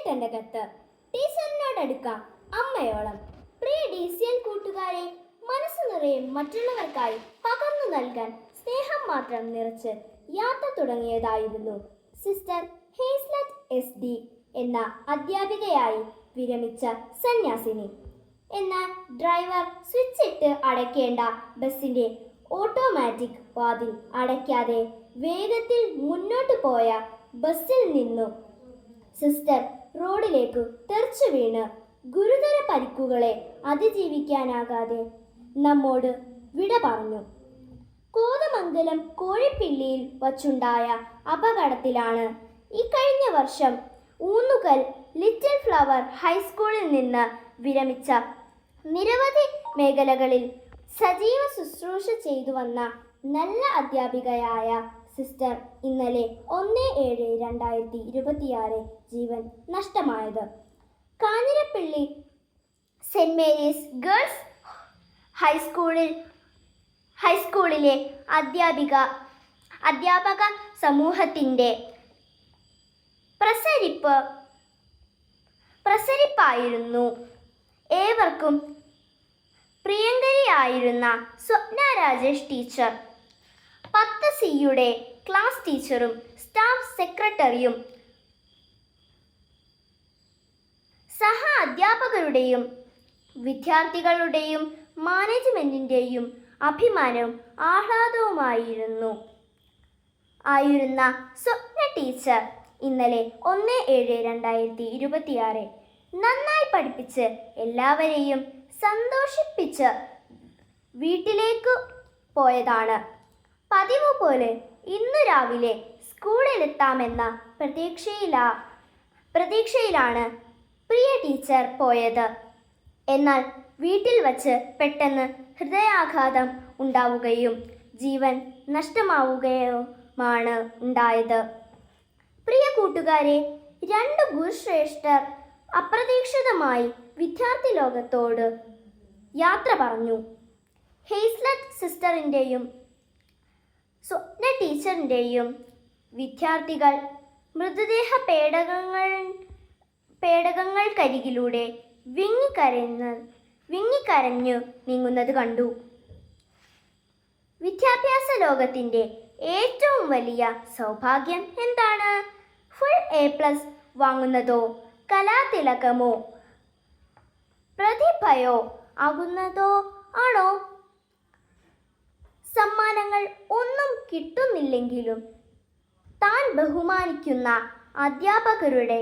പ്രിയേട്ടന്റെ കത്ത് ടീച്ചറിനോടടുക്കാം അമ്മയോളം. പ്രിയ DCL കൂട്ടുകാരെ, മനസ്സ് നിറയെ മറ്റുള്ളവർക്കായി പകർന്നു നൽകാൻ സ്നേഹം മാത്രം നിറച്ച് യാത്ര തുടങ്ങിയതായിരുന്നു സിസ്റ്റർ ഹേസ്ലറ്റ് SD എന്ന അധ്യാപികയായി വിരമിച്ച സന്യാസിനി. എന്നാൽ ഡ്രൈവർ സ്വിച്ച് ഇട്ട് അടയ്ക്കേണ്ട ബസിന്റെ ഓട്ടോമാറ്റിക് വാതിൽ അടയ്ക്കാതെ വേഗത്തിൽ മുന്നോട്ട് പോയ ബസ്സിൽ നിന്നു സിസ്റ്റർ റോഡിലേക്ക് തെറിച്ചു വീണ് ഗുരുതര പരിക്കുകളെ അതിജീവിക്കാനാകാതെ നമ്മോട് വിട പറഞ്ഞു. കോതമംഗലം കോഴിപ്പിള്ളിയിൽ വച്ചുണ്ടായ അപകടത്തിലാണ് ഇക്കഴിഞ്ഞ വർഷം ഊന്നുകൽ ലിറ്റിൽ ഫ്ലവർ ഹൈസ്കൂളിൽ നിന്ന് വിരമിച്ച നിരവധി മേഖലകളിൽ സജീവ ശുശ്രൂഷ ചെയ്തു വന്ന നല്ല അധ്യാപികയായ സിസ്റ്റർ ഇന്നലെ 1/7/2026 ജീവൻ നഷ്ടമായത്. കാഞ്ഞിരപ്പള്ളി സെന്റ് മേരീസ് ഗേൾസ് ഹൈസ്കൂളിലെ അധ്യാപക സമൂഹത്തിൻ്റെ പ്രസരിപ്പായിരുന്നു. ഏവർക്കും പ്രിയങ്കരിയായിരുന്ന സ്വപ്ന രാജേഷ് ടീച്ചർ 10Cയുടെ ക്ലാസ് ടീച്ചറും സ്റ്റാഫ് സെക്രട്ടറിയും സഹ അധ്യാപകരുടെയും വിദ്യാർത്ഥികളുടെയും മാനേജ്മെന്റിൻ്റെയും അഭിമാനവും ആഹ്ലാദവുമായിരുന്ന സ്വപ്ന ടീച്ചർ ഇന്നലെ 1/7/2026 നന്നായി പഠിപ്പിച്ച് എല്ലാവരെയും സന്തോഷിപ്പിച്ച് വീട്ടിലേക്ക് പോയതാണ്. പതിവ് പോലെ ഇന്നു രാവിലെ സ്കൂളിലെത്താമെന്ന പ്രതീക്ഷയിലാണ് പ്രിയ ടീച്ചർ പോയത്. എന്നാൽ വീട്ടിൽ വച്ച് പെട്ടെന്ന് ഹൃദയാഘാതം ഉണ്ടാവുകയും ജീവൻ നഷ്ടമാവുകയുമാണ് ഉണ്ടായത്. പ്രിയ കൂട്ടുകാരെ, 2 ഗുരുശ്രേഷ്ഠർ അപ്രതീക്ഷിതമായി വിദ്യാർത്ഥി ലോകത്തോട് യാത്ര പറഞ്ഞു. ഹേസ്ലറ്റ് സിസ്റ്ററിൻ്റെയും സ്വപ്ന ടീച്ചറിൻ്റെയും വിദ്യാർത്ഥികൾ മൃതദേഹ പേടകങ്ങൾക്കരികിലൂടെ വിങ്ങിക്കരഞ്ഞു നീങ്ങുന്നത് കണ്ടു. വിദ്യാഭ്യാസ ലോകത്തിൻ്റെ ഏറ്റവും വലിയ സൗഭാഗ്യം എന്താണ്? ഫുൾ A+ വാങ്ങുന്നതോ കലാതിലകമോ പ്രതിഭയോ ആകുന്നതോ ആണോ? സമ്മാനങ്ങൾ ഒന്നും കിട്ടുന്നില്ലെങ്കിലും താൻ ബഹുമാനിക്കുന്ന അധ്യാപകരുടെ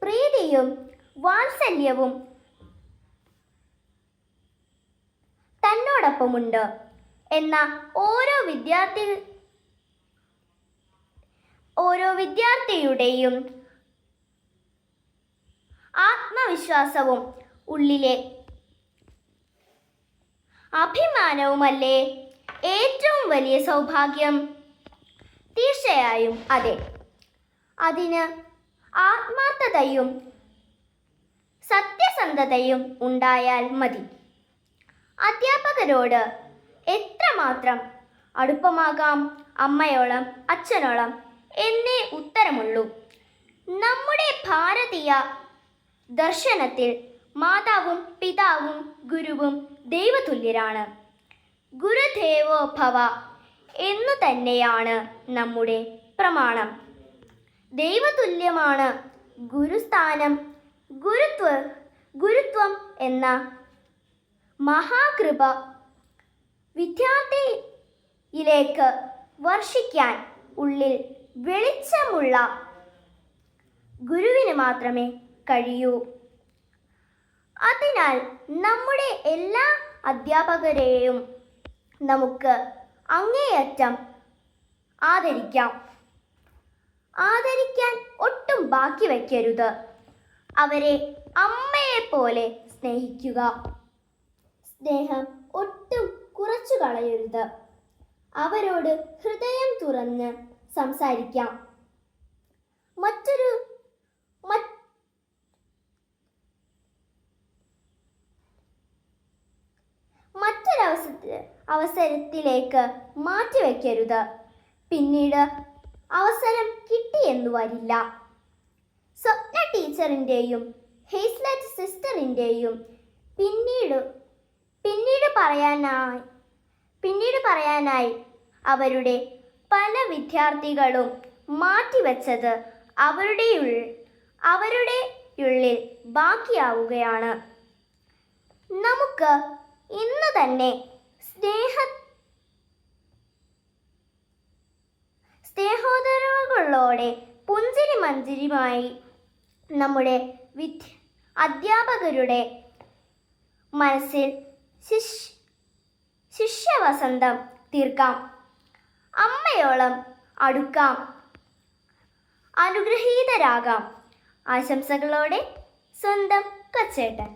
പ്രീതിയും വാത്സല്യവും തന്നോടൊപ്പമുണ്ട് എന്ന ഓരോ വിദ്യാർത്ഥിയുടെയും ആത്മവിശ്വാസവും ഉള്ളിലെ അഭിമാനവുമല്ലേ ഏറ്റവും വലിയ സൗഭാഗ്യം? തീർച്ചയായും അതെ. അതിന് ആത്മാർത്ഥതയും സത്യസന്ധതയും ഉണ്ടായാൽ മതി. അധ്യാപകരോട് എത്രമാത്രം അടുപ്പമാകാം അമ്മയോളം അച്ഛനോളം എന്നേ ഉത്തരമുള്ളൂ. നമ്മുടെ ഭാരതീയ ദർശനത്തിൽ മാതാവും പിതാവും ഗുരുവും ദൈവതുല്യരാണ്. ഗുരുദേവോ ഭവ എന്നു തന്നെയാണ് നമ്മുടെ പ്രമാണം. ദൈവതുല്യമാണ് ഗുരുസ്ഥാനം. ഗുരുത്വം എന്ന മഹാകൃപ വിദ്യാർത്ഥിയിലേക്ക് വർഷിക്കാൻ ഉള്ളിൽ വെളിച്ചമുള്ള ഗുരുവിന് മാത്രമേ കഴിയൂ. അതിനാൽ നമ്മുടെ എല്ലാ അധ്യാപകരെയും നമുക്ക് അങ്ങേയറ്റം ആദരിക്കാൻ ഒട്ടും ബാക്കി വയ്ക്കരുത്. അവരെ അമ്മയെപ്പോലെ സ്നേഹിക്കുക. സ്നേഹം ഒട്ടും കുറച്ചു കളയരുത്. അവരോട് ഹൃദയം തുറന്ന് സംസാരിക്കാം. അവസരത്തിലേക്ക് മാറ്റിവെക്കരുത്. പിന്നീട് അവസരം കിട്ടിയെന്നു വരില്ല. സ്വപ്ന ടീച്ചറിൻ്റെയും ഹേസ്ലറ്റ് സിസ്റ്ററിൻ്റെയും പിന്നീട് പറയാനായി അവരുടെ പല വിദ്യാർത്ഥികളും മാറ്റിവെച്ചത് അവരുടെ ഉള്ളിൽ ബാക്കിയാവുകയാണ്. നമുക്ക് ഇന്ന് തന്നെ സ്നേഹോദരവുകളോടെ പുഞ്ചിരി മഞ്ചിരിയുമായി നമ്മുടെ അധ്യാപകരുടെ മനസ്സിൽ ശിഷ്യവസന്തം തീർക്കാം. അമ്മയോളം അടുക്കാം, അനുഗ്രഹീതരാകാം. ആശംസകളോടെ സ്വന്തം കൊച്ചേട്ടൻ.